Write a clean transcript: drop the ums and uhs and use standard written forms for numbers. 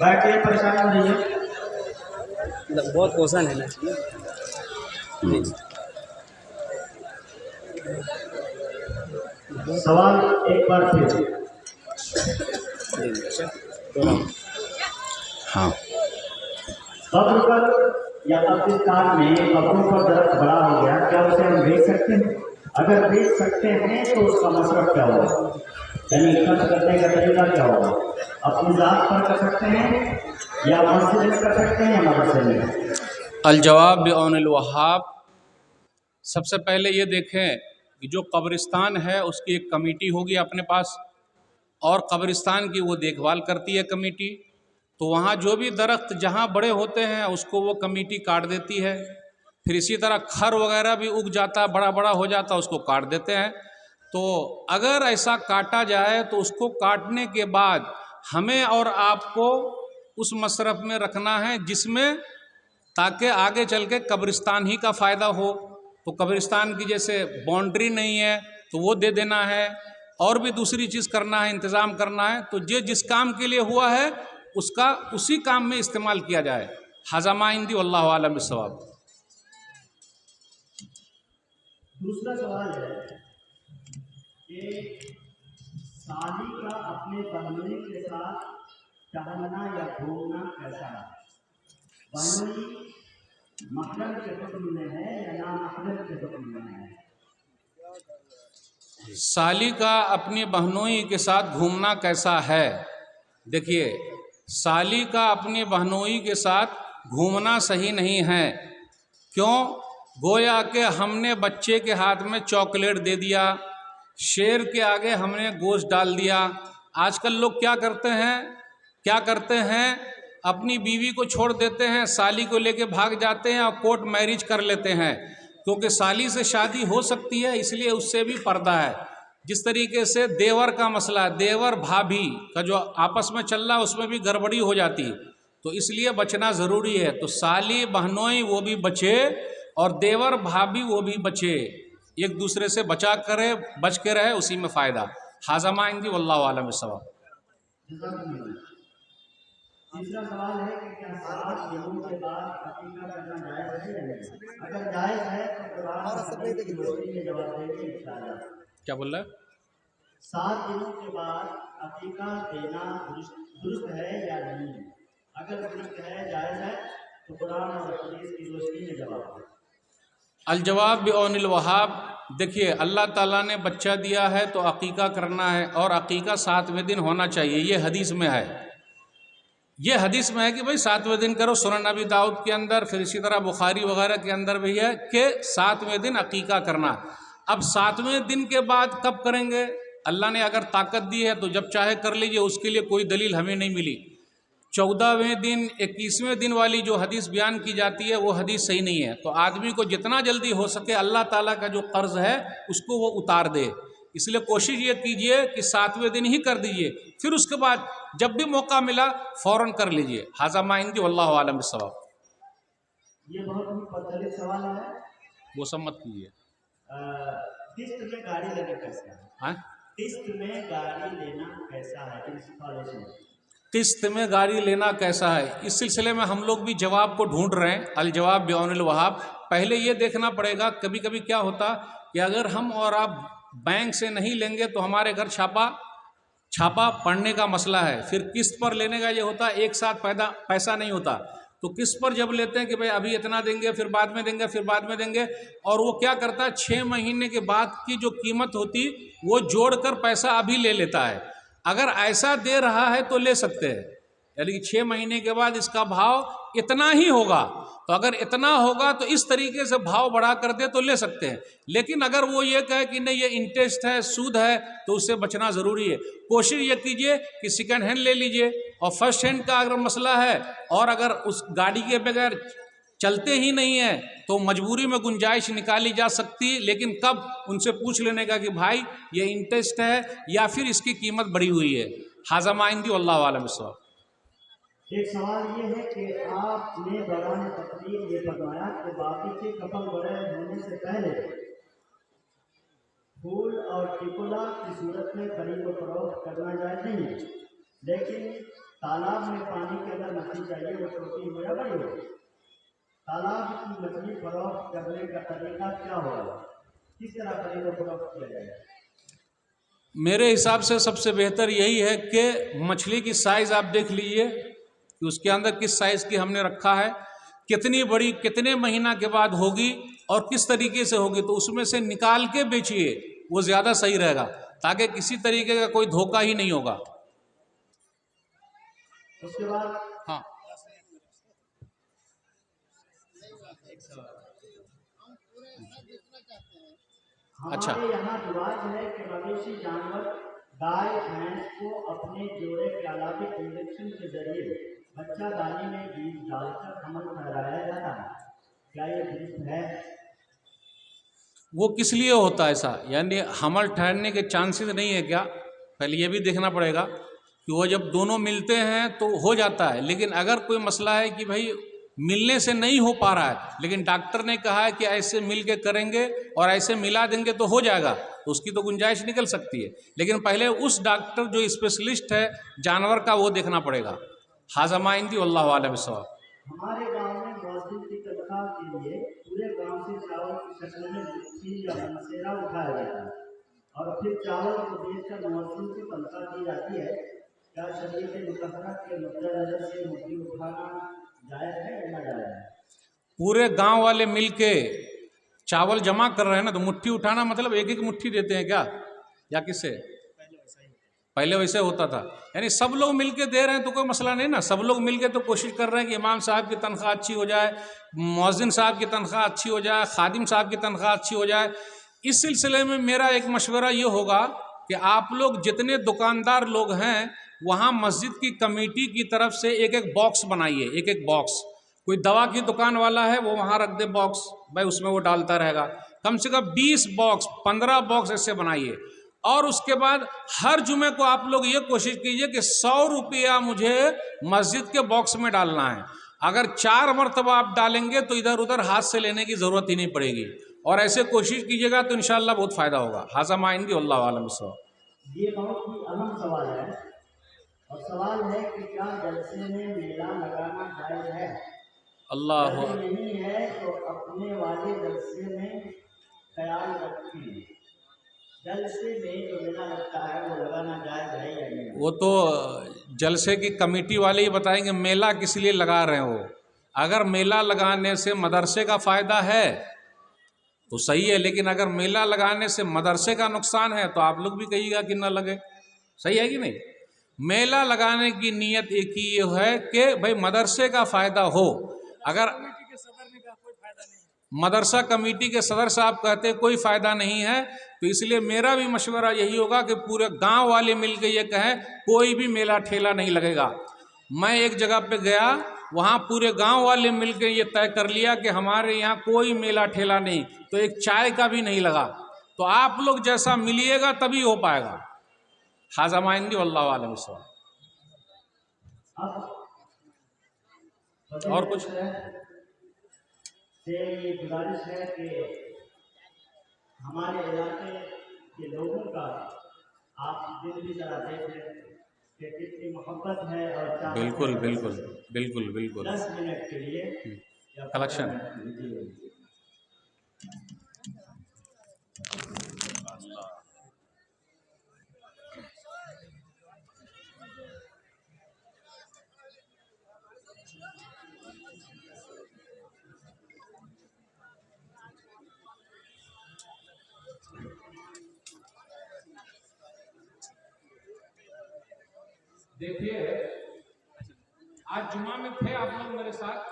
बैठिए, परेशान हो रही है। बहुत ओजन है ना। सवाल एक बार फिर। हाँ, कब्र पर या कब्रिस्तान में कब्रों पर दर्द बड़ा हो गया, क्या उसे हम बेच सकते हैं? अगर बेच सकते हैं तो उसका मसरफ क्या होगा, यानी खर्च करने का तरीका क्या होगा? अपनी जात पर कर सकते हैं या मस्जिद में कर सकते हैं या मदरसे में? अलजवाब बिऔनिल वहाब। सबसे पहले ये देखें कि जो कब्रिस्तान है उसकी एक कमेटी होगी अपने पास, और कब्रिस्तान की वो देखभाल करती है कमेटी। तो वहाँ जो भी दरख्त जहाँ बड़े होते हैं उसको वो कमेटी काट देती है। फिर इसी तरह खर वगैरह भी उग जाता, बड़ा बड़ा हो जाता, उसको काट देते हैं। तो अगर ऐसा काटा जाए तो उसको काटने के बाद हमें और आपको उस मसरफ में रखना है जिसमें, ताकि आगे चल के कब्रिस्तान ही का फ़ायदा हो। तो कब्रिस्तान की जैसे बाउंड्री नहीं है तो वो दे देना है, और भी दूसरी चीज़ करना है, इंतज़ाम करना है। तो जो जिस काम के लिए हुआ है उसका उसी काम में इस्तेमाल किया जाए। हज़मा इंदी वल्लाहु आलम बिस्सवाब। दूसरा सवाल है कि साली का अपने बहनोई के साथ टहलना या घूमना कैसा है? बहनोई महरम के हुक्म में है या ना महरम के हुक्म में है? साली का अपनी बहनोई के साथ घूमना कैसा है? देखिए, साली का अपनी बहनोई के साथ घूमना सही नहीं है। क्यों? गोया कि हमने बच्चे के हाथ में चॉकलेट दे दिया, शेर के आगे हमने गोश्त डाल दिया। आजकल लोग क्या करते हैं, अपनी बीवी को छोड़ देते हैं, साली को लेके भाग जाते हैं और कोर्ट मैरिज कर लेते हैं, क्योंकि साली से शादी हो सकती है इसलिए उससे भी पर्दा है। जिस तरीके से देवर का मसला, देवर भाभी का जो आपस में चल रहा है उसमें भी गड़बड़ी हो जाती है, तो इसलिए बचना ज़रूरी है। तो साली बहनोई वो भी बचे और देवर भाभी वो भी बचे, एक दूसरे से बच के रहे, उसी में फ़ायदा। हाज़मा इंदी वल्लाहु आलम बिस्सवाब। तीसरा सवाल है कि क्या 7 दिनों के बाद अकीका करना जायज़ है या नहीं? अगर जायज़ है तो कुरान और हदीस की रोशनी में जवाब देंगे इंशाअल्लाह। क्या बोल रहा है? 7 दिनों के बाद अकीका देना दुरुस्त है या नहीं? अगर दुरुस्त है, जायज़ है, तो कुरान और हदीस की रोशनी में जवाब दें। अलजवाब बिऔनिल वहाब। देखिए, अल्लाह ताला ने बच्चा दिया है तो अकीका करना है, और अकीका 7वें दिन होना चाहिए, ये हदीस में है। ये हदीस में है कि भाई 7वें दिन करो, सुनन नबी दाऊद के अंदर, फिर इसी तरह बुखारी वगैरह के अंदर भी है कि 7वें दिन अकीका करना। अब 7वें दिन के बाद कब करेंगे? अल्लाह ने अगर ताकत दी है तो जब चाहे कर लीजिए, उसके लिए कोई दलील हमें नहीं मिली। 14वें दिन, 21वें दिन वाली जो हदीस बयान की जाती है वो हदीस सही नहीं है। तो आदमी को जितना जल्दी हो सके अल्लाह ताला का जो कर्ज है उसको वो उतार दे। इसलिए कोशिश ये कीजिए कि 7वें दिन ही कर दीजिए, फिर उसके बाद जब भी मौका मिला फ़ौरन कर लीजिए। हाज़मा इंदी वल्लाहु आलम बिस्सवाब। ये बहुत ही प्रचलित सवाल है। वो सब मत कीजिए। किस्त में गाड़ी लेना कैसा है? हाँ, किस्त में गाड़ी लेना कैसा है? इंस्टॉलेशन किस्त में गाड़ी लेना कैसा है, इस सिलसिले में हम लोग भी जवाब को ढूंढ रहे हैं। अलजवाब बिऔनिल वहाब। पहले ये देखना पड़ेगा, कभी कभी क्या होता कि अगर हम और आप बैंक से नहीं लेंगे तो हमारे घर छापा पड़ने का मसला है। फिर किस्त पर लेने का ये होता है, एक साथ पैसा नहीं होता। तो किस्त पर जब लेते हैं कि भाई अभी इतना देंगे, फिर बाद में देंगे, फिर बाद में देंगे, और वो क्या करता है 6 महीने के बाद की जो कीमत होती वो जोड़कर पैसा अभी ले लेता है। अगर ऐसा दे रहा है तो ले सकते हैं, यानी कि 6 महीने के बाद इसका भाव इतना ही होगा, तो अगर इतना होगा तो इस तरीके से भाव बढ़ा कर दे तो ले सकते हैं। लेकिन अगर वो ये कहे कि नहीं ये इंटरेस्ट है, सूद है, तो उससे बचना ज़रूरी है। कोशिश ये कीजिए कि सेकंड हैंड ले लीजिए, और फर्स्ट हैंड का अगर मसला है और अगर उस गाड़ी के बगैर चलते ही नहीं है तो मजबूरी में गुंजाइश निकाली जा सकती, लेकिन कब, उनसे पूछ लेने का कि भाई ये इंटरेस्ट है या फिर इसकी कीमत बढ़ी हुई है। हाज़मा इंदी वल्लाहु आलम बिस्सवाब। एक सवाल ये है कि आपने दौरान तकरीर ये फरमाया कि बाकी के कफन बड़े होने से पहले फूल और टिकोला की सूरत में खरीद और फरोख्त करना जायज़ नहीं है, लेकिन तालाब में पानी के अंदर मछली चाहिए, वो छोटी हो या बड़ी हो, तालाब की मछली फरोख्त करने का तरीका क्या होगा, किस तरह खरीदो फरोख्त किया जाएगा? मेरे हिसाब से सबसे बेहतर यही है कि मछली की साइज़ आप देख लीजिए कि उसके अंदर किस साइज़ की हमने रखा है, कितनी बड़ी कितने महीना के बाद होगी और किस तरीके से होगी, तो उसमें से निकाल के बेचिए, वो ज़्यादा सही रहेगा, ताकि किसी तरीके का कोई धोखा ही नहीं होगा। उसके बाद हाँ, अच्छा, हमारे यहाँ रिवाज है कि मवेशी जानवर गाय भैंस को अपने जोड़े के अलावा इंजेक्शन के जरिए बच्चा दानी में बीज डालकर हमल कराया जाता है, क्या ये दुरुस्त है? वो किस लिए होता है ऐसा, यानी हमल ठहरने के चांसेस नहीं है क्या? पहले ये भी देखना पड़ेगा कि वो जब दोनों मिलते हैं तो हो जाता है, लेकिन अगर कोई मसला है कि भाई मिलने से नहीं हो पा रहा है, लेकिन डॉक्टर ने कहा है कि ऐसे मिल के करेंगे और ऐसे मिला देंगे तो हो जाएगा, तो उसकी तो गुंजाइश निकल सकती है, लेकिन पहले उस डॉक्टर जो स्पेशलिस्ट है जानवर का वो देखना पड़ेगा। हाज़मा इंदी वल्लाहु आलम बिस्सवाब। हमारे गांव में मौसम की तनख्वाह के लिए पूरे गांव से चावल की शक्ल में गुच्छी या मनसेरा उठाया जाता है और फिर चावल को बेचकर मौसम की तनख्वाह दी जाती है, क्या शरीयत मुतहरा के मद्देनजर से मुट्ठी उठाना जायज़ है या नाजायज़ है? पूरे गांव वाले मिल के चावल जमा कर रहे हैं ना, तो मुट्ठी उठाना मतलब एक एक मुट्ठी देते हैं क्या, या किससे? पहले वैसे होता था, यानी सब लोग मिलके दे रहे हैं तो कोई मसला नहीं ना, सब लोग मिलके तो कोशिश कर रहे हैं कि इमाम साहब की तनख्वाह अच्छी हो जाए, मौज़िन साहब की तनख्वाह अच्छी हो जाए, खादिम साहब की तनख्वाह अच्छी हो जाए। इस सिलसिले में मेरा एक मशवरा ये होगा कि आप लोग जितने दुकानदार लोग हैं वहाँ मस्जिद की कमेटी की तरफ से एक एक बॉक्स बनाइए, एक एक बॉक्स, कोई दवा की दुकान वाला है वो वहाँ रख दे बॉक्स, भाई उसमें वो डालता रहेगा, कम से कम 20 बॉक्स 15 बॉक्स ऐसे बनाइए, और उसके बाद हर जुमे को आप लोग ये कोशिश कीजिए कि 100 रुपया मुझे मस्जिद के बॉक्स में डालना है। अगर 4 मरतबा आप डालेंगे तो इधर उधर हाथ से लेने की ज़रूरत ही नहीं पड़ेगी, और ऐसे कोशिश कीजिएगा तो इंशाअल्लाह बहुत फ़ायदा होगा। हाज़ा इंदी वल्लाहु आलम बिस्सवाब। ये बहुत ही अहम सवाल है, और सवाल है कि क्या जलसे में मेला लगाना जायज़ है? अल्लाह, यदि नहीं है तो अपने वाले जलसे में ख्याल रखें, जलसे में जो मेला लगता है वो लगाना जायज़ है या नहीं? वो तो जलसे की कमेटी वाले ही बताएंगे मेला किस लिए लगा रहे हैं वो। अगर मेला लगाने से मदरसे का फ़ायदा है तो सही है, लेकिन अगर मेला लगाने से मदरसे का नुकसान है तो आप लोग भी कहिएगा कि ना लगे, सही है कि नहीं? मेला लगाने की नीयत एक ही ये है कि भाई मदरसे का फ़ायदा हो। अगर मदरसा कमेटी के सदर साहब कहते कोई फ़ायदा नहीं है, तो इसलिए मेरा भी मशवरा यही होगा कि पूरे गांव वाले मिलकर ये कहें कोई भी मेला ठेला नहीं लगेगा। मैं एक जगह पे गया, वहाँ पूरे गांव वाले मिलकर ये तय कर लिया कि हमारे यहाँ कोई मेला ठेला नहीं, तो एक चाय का भी नहीं लगा। तो आप लोग जैसा मिलिएगा तभी हो पाएगा। हाज़ा इंदी वल्लाहु आलम बिस्सवाब। और कुछ? से ये गुजारिश है कि हमारे इलाके के लोगों का आप दिल की तरह देखें कि कितनी मोहब्बत है, और बिल्कुल बिल्कुल बिल्कुल बिल्कुल 10 मिनट के लिए या कलेक्शन। देखिए आज जुमा में थे आप लोग मेरे साथ,